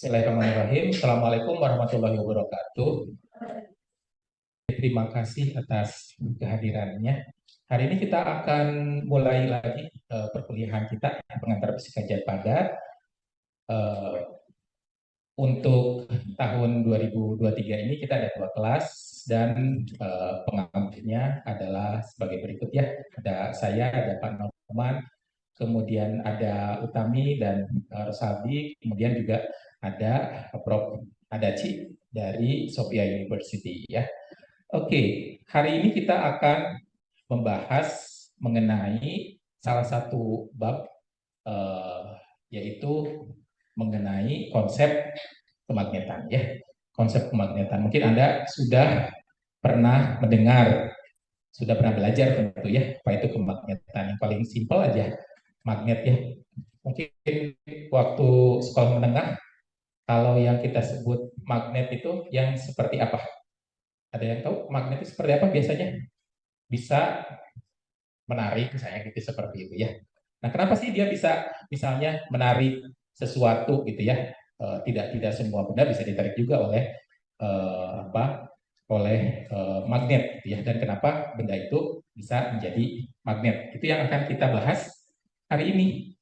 Bismillahirrahmanirrahim. Assalamualaikum warahmatullahi wabarakatuh. Terima kasih atas kehadirannya. Hari ini kita akan mulai lagi perkuliahan kita pengantar fisika Jat Padat. Untuk tahun 2023 ini kita ada 2 kelas dan pengambilnya adalah sebagai berikut ya. Ada saya, ada Pak Noman, kemudian ada Utami dan Rosaldi, kemudian juga ada Prof. Adaci dari Sophia University ya. Oke, hari ini kita akan membahas mengenai salah satu bab yaitu mengenai konsep kemagnetan ya. Konsep kemagnetan. Mungkin Anda sudah pernah mendengar, sudah pernah belajar tentu ya, apa itu kemagnetan. Yang paling simpel aja magnet ya. Mungkin waktu sekolah menengah, kalau yang kita sebut magnet itu yang seperti apa? Ada yang tahu magnet itu seperti apa biasanya? Bisa menarik misalnya gitu seperti itu ya. Nah, kenapa sih dia bisa misalnya menarik sesuatu gitu ya? Tidak semua benda bisa ditarik juga oleh magnet gitu ya. Dan kenapa benda itu bisa menjadi magnet? Itu yang akan kita bahas hari ini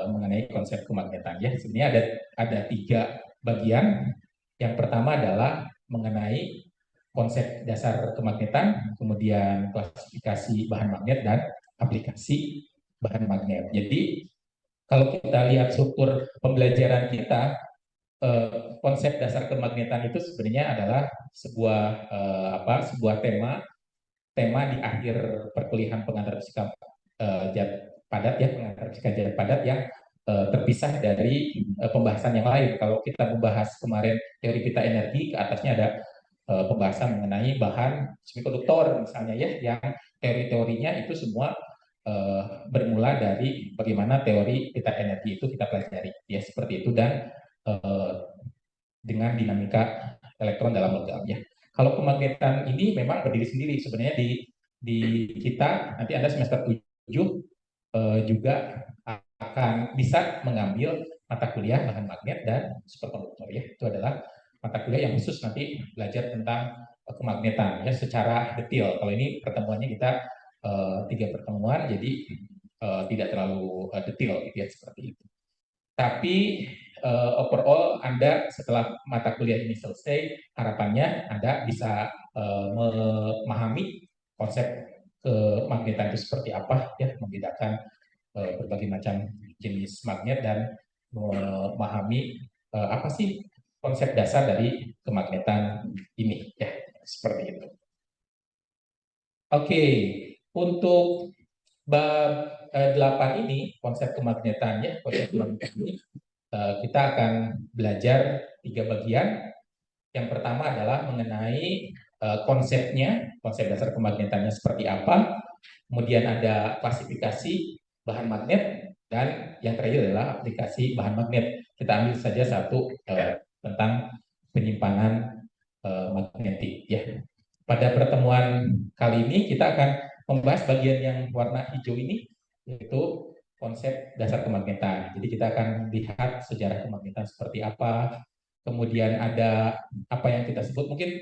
mengenai konsep kemagnetan ya. Sebenarnya ada 3 bagian. Yang pertama adalah mengenai konsep dasar kemagnetan, kemudian klasifikasi bahan magnet dan aplikasi bahan magnet. Jadi kalau kita lihat struktur pembelajaran kita, konsep dasar kemagnetan itu sebenarnya adalah sebuah tema di akhir perkuliahan pengantar fisika Jat Padat ya, pengantar fisika Jat Padat yang terpisah dari pembahasan yang lain. Kalau kita membahas kemarin teori pita energi, ke atasnya ada pembahasan mengenai bahan semikonduktor misalnya ya, yang teori-teorinya itu semua bermula dari bagaimana teori pita energi itu kita pelajari ya, seperti itu, dan dengan dinamika elektron dalam logam ya. Kalau kemagnetan ini memang berdiri sendiri sebenarnya di kita. Nanti Anda semester 7 juga akan bisa mengambil mata kuliah bahan magnet dan superkonduktor ya. Itu adalah mata kuliah yang khusus nanti belajar tentang kemagnetan ya secara detail. Kalau ini pertemuannya kita 3 pertemuan, jadi tidak terlalu detail gitu ya, seperti itu. Tapi overall Anda setelah mata kuliah ini selesai, harapannya Anda bisa memahami konsep kemagnetan itu seperti apa ya, membedakan berbagai macam jenis magnet dan memahami apa sih konsep dasar dari kemagnetan ini ya, seperti itu. Oke, untuk bab 8 ini konsep kemagnetan ya, konsep kemagnetan ini kita akan belajar 3 bagian. Yang pertama adalah mengenai konsepnya, konsep dasar kemagnetannya seperti apa. Kemudian ada klasifikasi bahan magnet, dan yang terakhir adalah aplikasi bahan magnet. Kita ambil saja satu tentang penyimpanan magnetik ya. Pada pertemuan kali ini kita akan membahas bagian yang warna hijau ini, yaitu konsep dasar kemagnetan. Jadi kita akan lihat sejarah kemagnetan seperti apa. Kemudian ada apa yang kita sebut, mungkin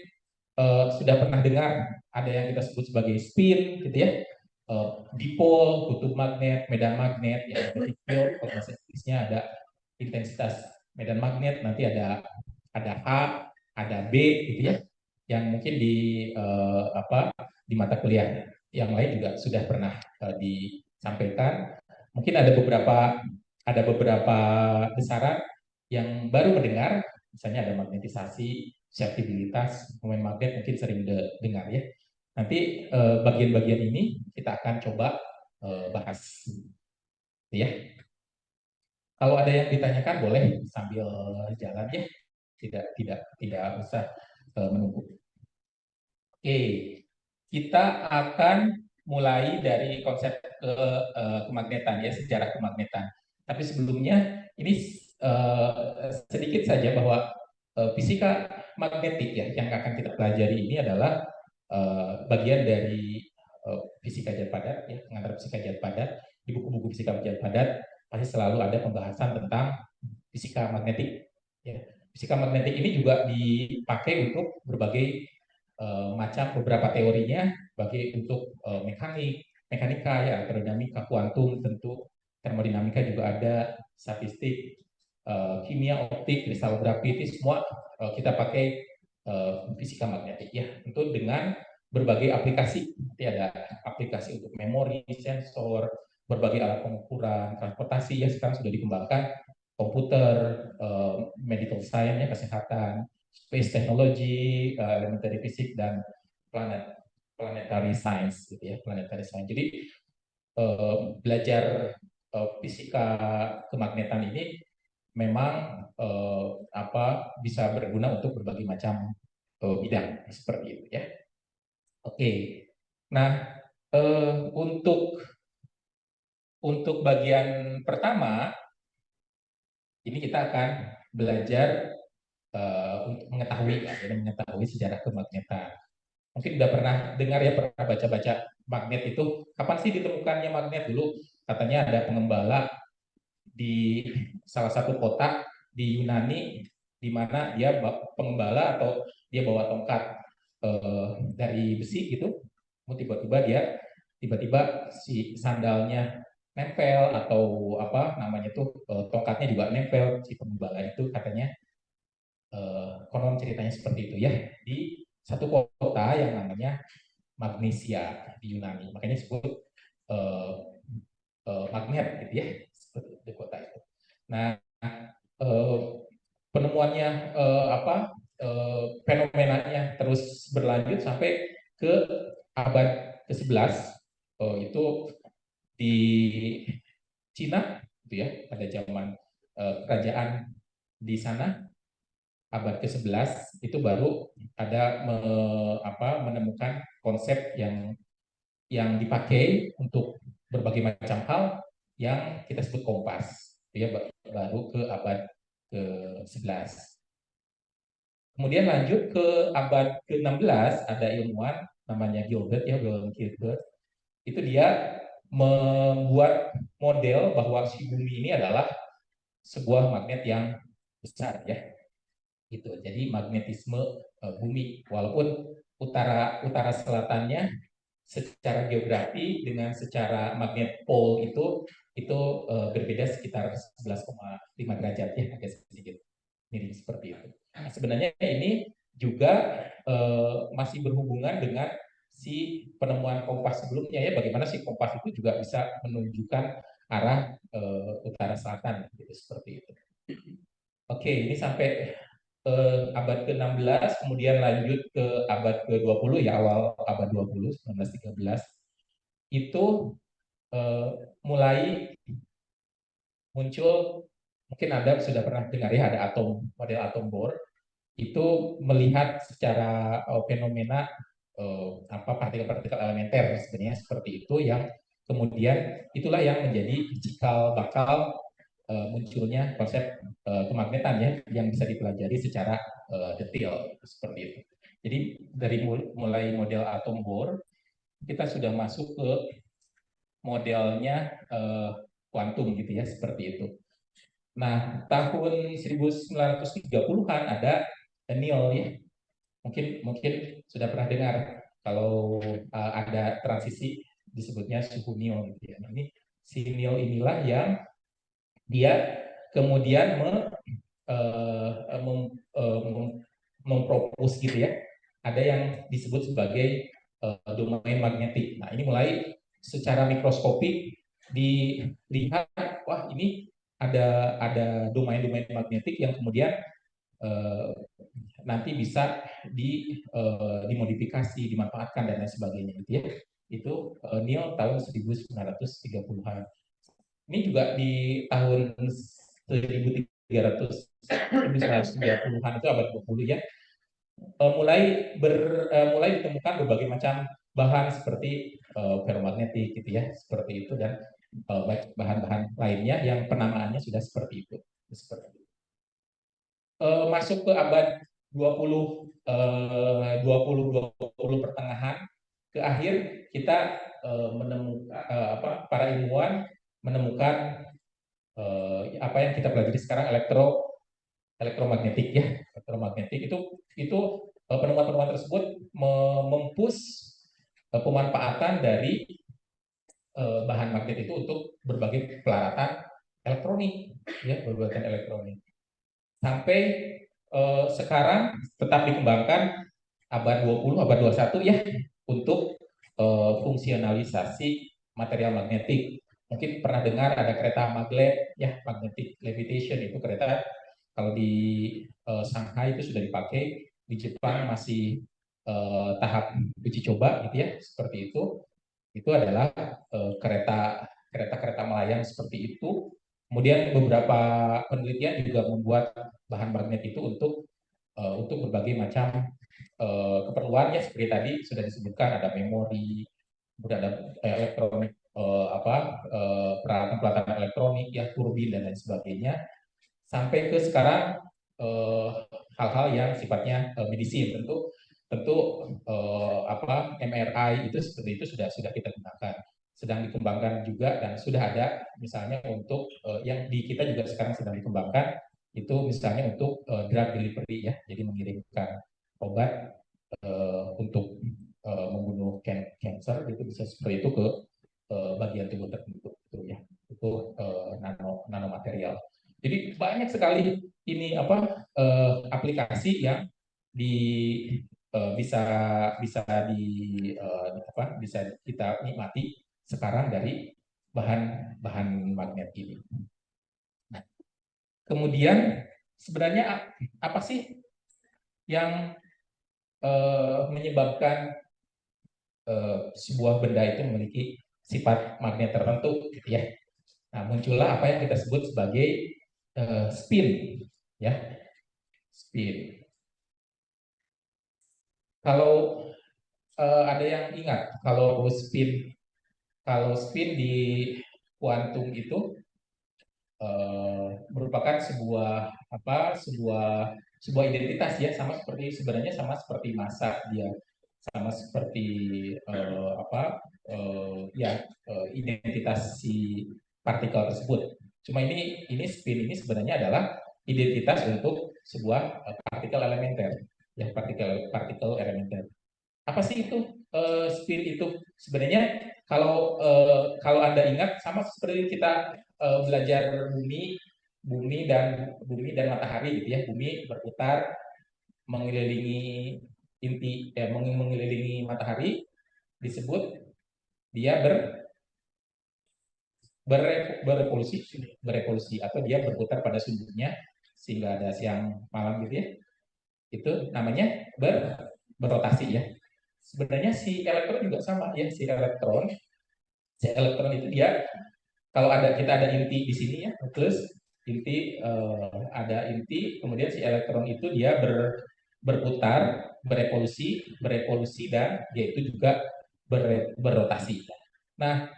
sudah pernah dengar, ada yang kita sebut sebagai spin gitu ya. Dipol, kutub magnet, medan magnet, ya, magnetic field. Kalau bahasa Inggrisnya ada intensitas medan magnet, nanti ada A, ada B gitu ya. Yang mungkin di mata kuliah yang lain juga sudah pernah disampaikan. Mungkin ada beberapa besaran yang baru mendengar, misalnya ada magnetisasi, susceptibilitas, momen magnet, mungkin sering dengar ya. Nanti bagian-bagian ini kita akan coba bahas ya. Kalau ada yang ditanyakan boleh sambil jalan ya, tidak usah menunggu. Oke, kita akan mulai dari konsep kemagnetan ya, sejarah kemagnetan. Tapi sebelumnya ini sedikit saja bahwa fisika magnetik ya yang akan kita pelajari ini adalah bagian dari fisika Jat Padat ya, pengantar fisika Jat Padat. Di buku-buku fisika Jat Padat pasti selalu ada pembahasan tentang fisika magnetik. Ya. Fisika magnetik ini juga dipakai untuk berbagai macam beberapa teorinya, bagi untuk mekanika ya, aerodinamika, kuantum tentu, termodinamika juga ada, statistik, kimia, optik, kristalografi, itu semua kita pakai fisika magnetik ya, untuk dengan berbagai aplikasi. Nanti ada aplikasi untuk memori, sensor, berbagai alat pengukuran, transportasi ya, sekarang sudah dikembangkan, komputer, medical science ya, kesehatan, space technology, elementary physics, dan planetary science gitu ya, planetary science. Jadi belajar fisika kemagnetan ini memang bisa berguna untuk berbagai macam bidang seperti itu ya. Oke. Nah, untuk bagian pertama ini kita akan belajar untuk mengetahui ya, jadi mengetahui sejarah kemagnetan. Mungkin udah pernah dengar ya, pernah baca-baca magnet itu kapan sih ditemukannya magnet. Dulu katanya ada pengembala di salah satu kota di Yunani, di mana dia pengembala atau dia bawa tongkat dari besi gitu, tiba-tiba si sandalnya nempel, atau apa namanya tuh, tongkatnya juga nempel. Si pengembala itu katanya, konon ceritanya seperti itu ya, di satu kota yang namanya Magnesia di Yunani, makanya disebut uh, magnet gitu ya, seperti di kota itu. Nah, uh, penemuannya fenomenanya terus berlanjut sampai ke abad ke-11, itu di Cina gitu ya, pada zaman kerajaan di sana, abad ke-11 itu baru ada menemukan konsep yang dipakai untuk berbagai macam hal yang kita sebut kompas. Ya, baru ke abad ke-11. Kemudian lanjut ke abad ke-16, ada ilmuwan namanya Gilbert ya, Wilhelm Gilbert. Itu dia membuat model bahwa si bumi ini adalah sebuah magnet yang besar ya. Gitu. Jadi magnetisme bumi, walaupun utara selatannya secara geografi dengan secara magnet pole itu berbeda sekitar 11,5 derajat ya, agak sedikit mirip seperti itu. Nah, sebenarnya ini juga masih berhubungan dengan si penemuan kompas sebelumnya ya, bagaimana si kompas itu juga bisa menunjukkan arah utara selatan gitu, seperti itu. Oke, ini sampai abad ke-16, kemudian lanjut ke abad ke-20 ya, awal abad 20, 1913, itu mulai muncul, mungkin Anda sudah pernah dengar ya, ada model atom Bohr, itu melihat secara fenomena partikel-partikel elementer sebenarnya seperti itu, yang kemudian itulah yang menjadi cikal bakal munculnya konsep kemagnetan ya, yang bisa dipelajari secara detail seperti itu. Jadi dari mulai model atom Bohr, kita sudah masuk ke modelnya kuantum gitu ya, seperti itu. Nah, tahun 1930-an ada Neil ya. Mungkin sudah pernah dengar kalau ada transisi disebutnya suhu Neil gitu ya. Nah, ini si Neil inilah yang dia kemudian mempropos gitu ya, ada yang disebut sebagai domain magnetik. Nah, ini mulai secara mikroskopik dilihat, wah ini ada domain-domain magnetik yang kemudian nanti bisa dimodifikasi, dimanfaatkan dan lain sebagainya gitu ya. Itu Neil tahun 1930-an. Ini juga di tahun 1930-an itu abad 20 ya, mulai ditemukan berbagai macam bahan seperti ferromagnetik gitu ya, seperti itu, dan bahan-bahan lainnya yang penamaannya sudah seperti itu. Masuk ke abad 20 20 pertengahan ke akhir, kita menemukan para ilmuwan menemukan apa yang kita pelajari sekarang, elektromagnetik ya. Elektromagnetik itu penemuan-penemuan tersebut mempush pemanfaatan dari bahan magnet itu untuk berbagai pelaratan elektronik ya, berbagai elektronik. Sampai sekarang tetap dikembangkan abad 20, abad 21 ya untuk fungsionalisasi material magnetik. Mungkin pernah dengar ada kereta maglev ya, magnetic levitation. Itu kereta kalau di Shanghai itu sudah dipakai, di Jepang masih tahap uji coba gitu ya, seperti itu. Itu adalah kereta-kereta melayang seperti itu. Kemudian beberapa penelitian juga membuat bahan magnet itu untuk berbagai macam keperluannya, seperti tadi sudah disebutkan, ada memori, kemudian ada elektronik, peralatan-peralatan elektronik ya, turbin dan lain sebagainya, sampai ke sekarang hal-hal yang sifatnya medicine. Tentu tentu MRI itu seperti itu sudah kita gunakan, sedang dikembangkan juga, dan sudah ada misalnya untuk yang di kita juga sekarang sedang dikembangkan, itu misalnya untuk drug delivery ya, jadi mengirimkan obat untuk membunuh cancer, itu bisa seperti itu ke bagian tubuh tertentu gitu ya, itu nanomaterial. Jadi banyak sekali ini aplikasi yang di bisa bisa di bisa kita nikmati sekarang dari bahan magnet ini. Nah, kemudian sebenarnya apa sih yang menyebabkan sebuah benda itu memiliki sifat magnet tertentu gitu ya. Nah, muncullah apa yang kita sebut sebagai spin ya, spin. Kalau ada yang ingat kalau spin di kuantum itu merupakan sebuah identitas ya, sebenarnya sama seperti massa, dia sama seperti identitas si partikel tersebut. Cuma ini spin ini sebenarnya adalah identitas untuk sebuah partikel elementer ya, partikel elementer. Apa sih itu spin itu? Sebenarnya kalau Anda ingat, sama seperti kita belajar bumi dan matahari gitu ya. Bumi berputar mengelilingi mengelilingi matahari, disebut dia berevolusi atau dia berputar pada sudutnya sehingga ada siang malam gitu ya. Itu namanya berotasi ya. Sebenarnya si elektron juga sama ya, si elektron itu dia, kalau kita ada inti di sini ya, nukleus inti, ada inti, kemudian si elektron itu dia berputar, berevolusi, dan dia itu juga berotasi. Nah,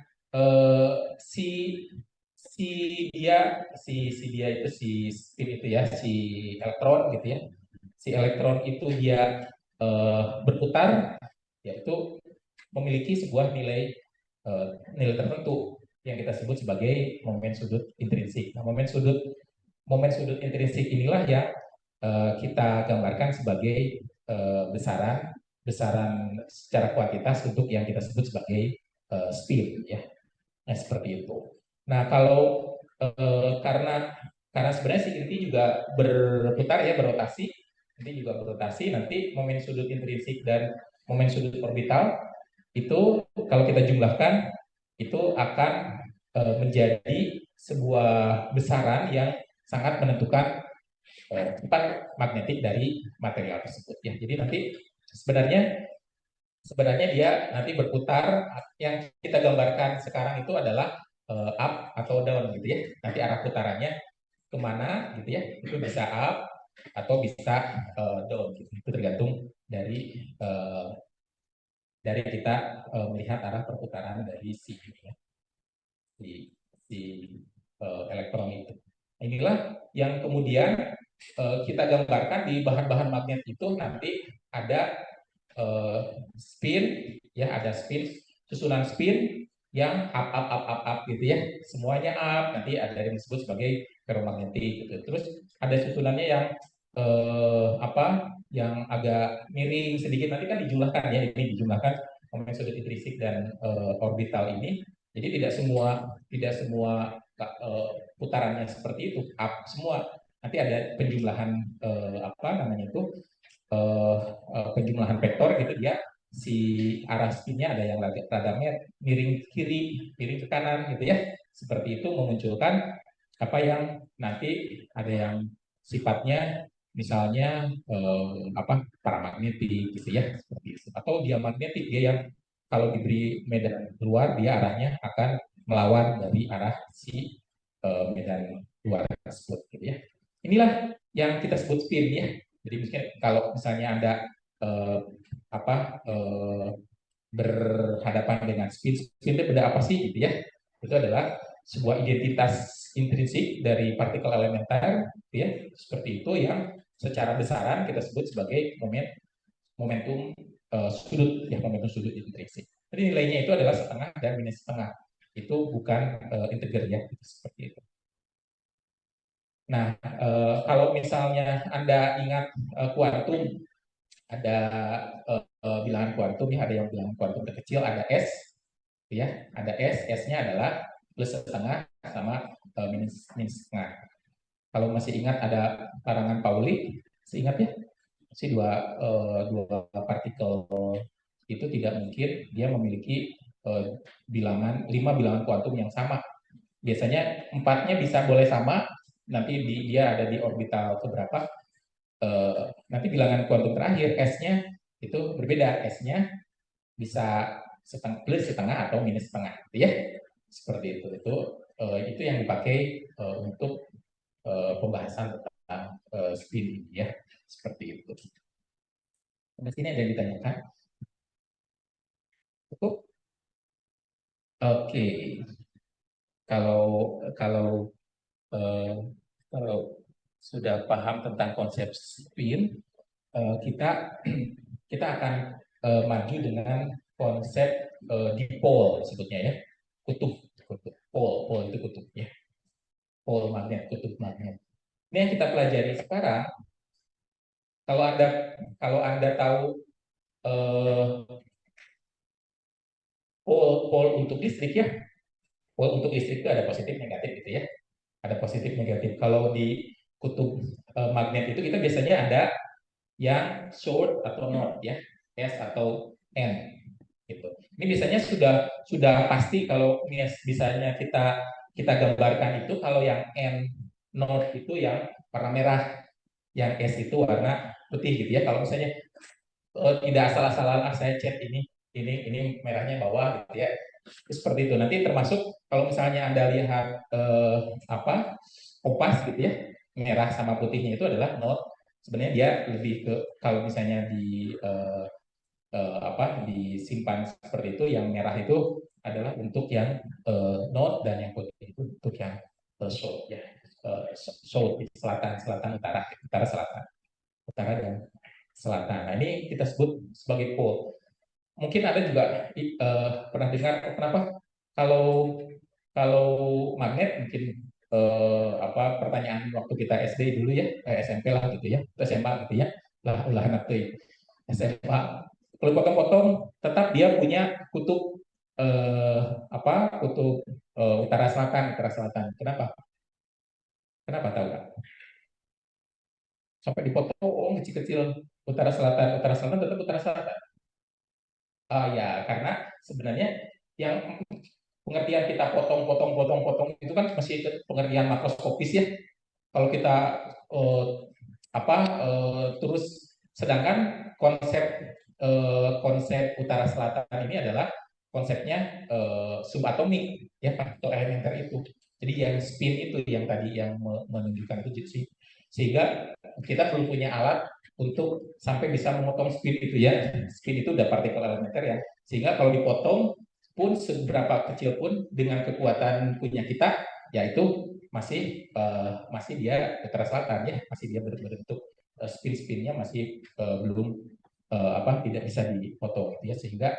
si si dia itu si spin itu ya, si elektron gitu ya, si elektron itu dia berputar, yaitu memiliki sebuah nilai tertentu yang kita sebut sebagai momen sudut intrinsik. Nah, momen sudut intrinsik inilah yang kita gambarkan sebagai besaran secara kuantitas untuk yang kita sebut sebagai spin ya. Nah, seperti itu. Nah, kalau karena sebenarnya si inti juga berputar ya, berotasi, nanti momen sudut intrinsik dan momen sudut orbital itu kalau kita jumlahkan itu akan menjadi sebuah besaran yang sangat menentukan sifat magnetik dari material tersebut ya. Jadi nanti sebenarnya dia nanti berputar, yang kita gambarkan sekarang itu adalah up atau down gitu ya. Nanti arah putarannya kemana gitu ya, itu bisa up atau bisa down gitu. Itu tergantung dari kita melihat arah perputaran dari si elektron itu. Inilah yang kemudian kita gambarkan di bahan-bahan magnet itu, nanti ada spin ya, ada spin, susunan spin yang up gitu ya, semuanya up, nanti ada yang disebut sebagai ferromagnetik gitu. Terus ada susunannya yang yang agak miring sedikit, nanti kan dijumlahkan ya, ini dijumlahkan momen sudut intrinsik dan orbital ini. Jadi tidak semua putarannya seperti itu up semua. Nanti ada penjumlahan eh, penjumlahan vektor gitu, dia si arah spinnya ada yang rada miring kiri, miring ke kanan gitu ya. Seperti itu memunculkan apa yang nanti ada yang sifatnya misalnya paramagnetik gitu ya, seperti itu. Atau diamagnetik, dia yang kalau diberi medan luar dia arahnya akan melawan dari arah si medan luar tersebut gitu ya. Inilah yang kita sebut spin ya. Jadi mungkin kalau misalnya Anda eh, apa eh, berhadapan dengan spin, spin itu benda apa sih gitu ya? Itu adalah sebuah identitas intrinsik dari partikel elementer, gitu ya, seperti itu yang secara besaran kita sebut sebagai momentum sudut, ya momentum sudut intrinsik. Jadi nilainya itu adalah setengah dan minus setengah. Itu bukan integer ya, seperti itu. Nah, kalau misalnya Anda ingat kuantum, ada bilangan kuantum ya, ada yang bilangan kuantum terkecil, ada S, ya, ada S, S-nya adalah plus setengah sama minus minus setengah. Kalau masih ingat ada larangan Pauli, seingat ya, si dua partikel itu tidak mungkin dia memiliki lima bilangan kuantum yang sama. Biasanya empatnya bisa boleh sama, nanti dia ada di orbital keberapa, nanti bilangan kuantum terakhir S-nya itu berbeda, S-nya bisa plus setengah atau minus setengah, gitu ya, seperti itu yang dipakai untuk pembahasan tentang spin ini ya, seperti itu. Sampai sini ada yang ditanyakan? Cukup? Oke. Kalau kalau eh, kalau sudah paham tentang konsep spin, kita kita akan maju dengan konsep dipol sebutnya ya, kutub pol itu kutub ya, pol magnet, kutub magnet. Ini yang kita pelajari sekarang. Kalau anda tahu eh, pol untuk listrik ya, pol untuk listrik itu ada positif negatif gitu ya, ada positif negatif. Kalau di kutub magnet itu kita biasanya ada yang short atau north ya, S atau N gitu. Ini biasanya sudah pasti kalau misalnya kita kita gambarkan itu, kalau yang N north itu yang warna merah, yang S itu warna putih gitu ya. Kalau misalnya tidak asal-asalan saya chat ini merahnya bawah gitu ya. Seperti itu. Nanti termasuk kalau misalnya Anda lihat kompas gitu ya, merah sama putihnya itu adalah north. Sebenarnya dia lebih ke, kalau misalnya disimpan seperti itu, yang merah itu adalah untuk yang north, dan yang putih itu untuk yang south ya, south selatan, selatan utara, utara selatan, utara dan selatan. Nah, ini kita sebut sebagai pole. Mungkin ada juga pernah dengar kenapa kalau kalau magnet, mungkin pertanyaan waktu kita SD dulu ya, SMP lah gitu ya, atau SMA gitu ya, lah anak tuh SMA. Kalau potong-potong, tetap dia punya kutub eh, kutub utara selatan, utara selatan. Kenapa? Kenapa tahu kan? Sampai dipotong kecil-kecil, utara selatan tetap utara selatan. Oh ya, karena sebenarnya yang pengertian kita potong itu kan masih pengertian makroskopis ya. Kalau kita eh, terus, sedangkan konsep utara selatan ini adalah konsepnya subatomik ya, partikel elementer itu. Jadi yang spin itu yang tadi yang menunjukkan itu sih, sehingga kita perlu punya alat untuk sampai bisa memotong spin itu ya. Spin itu udah partikel elementer ya, sehingga kalau dipotong pun seberapa kecil pun dengan kekuatan punya kita, yaitu masih dia utara selatan ya, masih dia berbentuk spin-spinnya masih belum tidak bisa dipotong gitu ya. Sehingga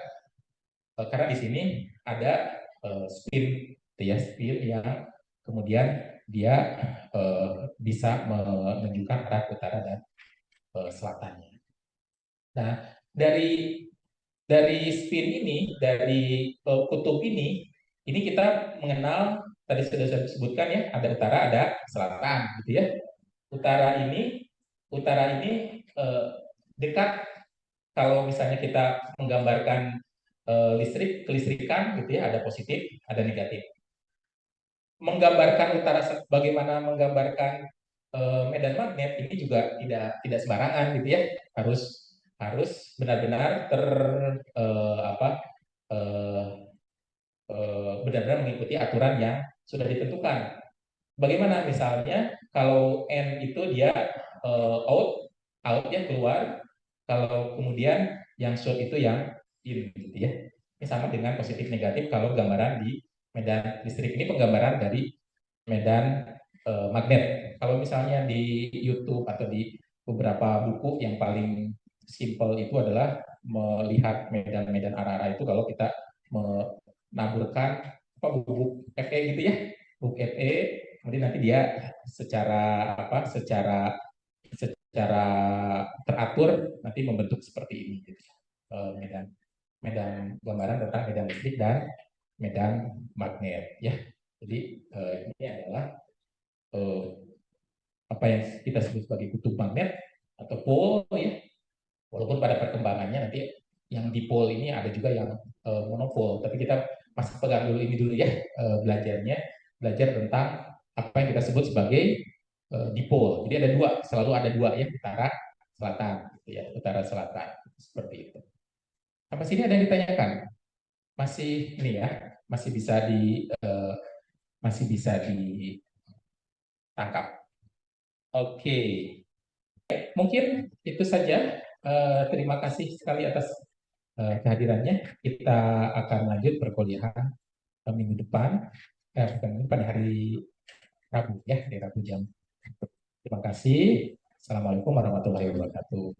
karena di sini ada spin, gitu ya, spin yang kemudian dia bisa menunjukkan arah utara dan selatannya. Nah, dari spin ini, dari kutub ini kita mengenal tadi sudah saya sebutkan ya, ada utara, ada selatan, gitu ya. Utara ini dekat kalau misalnya kita menggambarkan kelistrikan, gitu ya, ada positif, ada negatif. Menggambarkan utara, bagaimana menggambarkan medan magnet ini juga tidak sembarangan, gitu ya, harus benar-benar eh, benar-benar mengikuti aturan yang sudah ditentukan. Bagaimana misalnya kalau N itu dia outnya keluar, kalau kemudian yang short itu yang in, gitu ya. Ini sama dengan positif negatif kalau gambaran di medan listrik, ini penggambaran dari medan magnet. Kalau misalnya di YouTube atau di beberapa buku yang paling simple itu adalah melihat medan-medan arah-arah itu kalau kita menaburkan bubuk Fe gitu ya, bubuk Fe, kemudian nanti dia secara teratur nanti membentuk seperti ini gitu. Medan medan gambaran tentang medan listrik dan medan magnet ya. Jadi ini adalah eh, apa yang kita sebut sebagai kutub magnet atau pole ya. Walaupun pada perkembangannya nanti yang dipol ini ada juga yang monopol, tapi kita masih pegang dulu ini dulu ya, belajar tentang apa yang kita sebut sebagai dipol. Jadi ada dua, selalu ada dua ya, utara selatan, gitu ya, utara selatan seperti itu. Sampai sini ada yang ditanyakan? Masih ini ya, masih bisa ditangkap. Oke, mungkin itu saja. Terima kasih sekali atas kehadirannya. Kita akan lanjut perkuliahan minggu depan, pada hari Rabu ya, di Rabu jam. Terima kasih. Assalamualaikum warahmatullahi wabarakatuh.